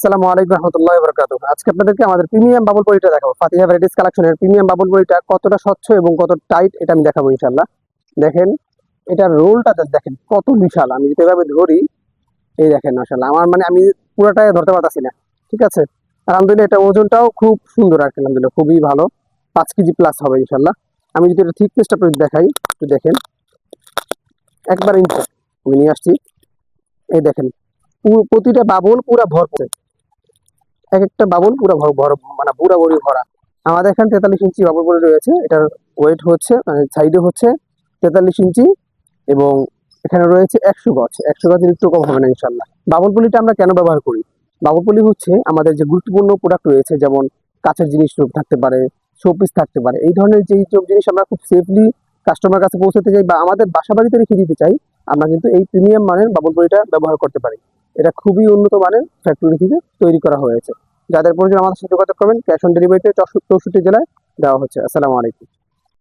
আসসালামু আলাইকুম রহমতুল্লাহি ওয়া বারাকাতুহু। আজকে আপনাদেরকে আমাদের প্রিমিয়াম বাবুল পলিটা দেখাবো। ফাতিহা ভ্যারাইটিস কালেকশনের প্রিমিয়াম বাবুল পলিটা কতটা স্বচ্ছ এবং কত টাইট এটা আমি দেখাবো ইনশাআল্লাহ। দেখেন এটার রোলটা দেখেন কত বিশাল। আমি যদি এভাবে ধরি, এই দেখেন মাশাআল্লাহ আমার মানে আমি পুরোটাই ধরতে পারতাছি না। ঠিক আছে, আলহামদুলিল্লাহ এটা ওজনটাও খুব সুন্দর আর কি, আলহামদুলিল্লাহ খুবই ভালো। 5 কেজি প্লাস হবে ইনশাআল্লাহ। আমি যদি এটা থিকনেসটা আপনাদের দেখাই, একটু দেখেন একবার ইঞ্চি আমি নিয়ে আসছি। এই দেখেন প্রতিটা বাবুল পুরা ভরপুর, এক একটা বাবুল পুরো মানে পুরোপুরি ভরা। আমাদের এখানে 43 ইঞ্চি বাবুল পলি রয়েছে। এটার ওয়েট হচ্ছে মানে সাইডে হচ্ছে 43 ইঞ্চি, এবং এখানে রয়েছে 100 গজ। 100 গজের একটু কম হবে না ইনশাল্লাহ। বাবুল পলিটা আমরা কেন ব্যবহার করি? বাবুল পলি হচ্ছে আমাদের যে গুরুত্বপূর্ণ প্রোডাক্ট রয়েছে, যেমন কাঁচের জিনিস থাকতে পারে, শোপিস থাকতে পারে, এই ধরনের যেই সব জিনিস আমরা খুব সেফলি কাস্টমার কাছে পৌঁছাতে চাই বা আমাদের বাসা বাড়িতে রেখে দিতে চাই, আমরা কিন্তু এই প্রিমিয়াম মানের বাবুল পলিটা ব্যবহার করতে পারি। এটা খুবই উন্নত মানের ফ্যাক্টরি থেকে তৈরি করা হয়েছে। যাদের প্রয়োজন আমাদের সাথে যোগাযোগ করবেন। ক্যাশ অন ডেলিভারিতে 64 জেলায় দেওয়া হচ্ছে। আসসালামু আলাইকুম।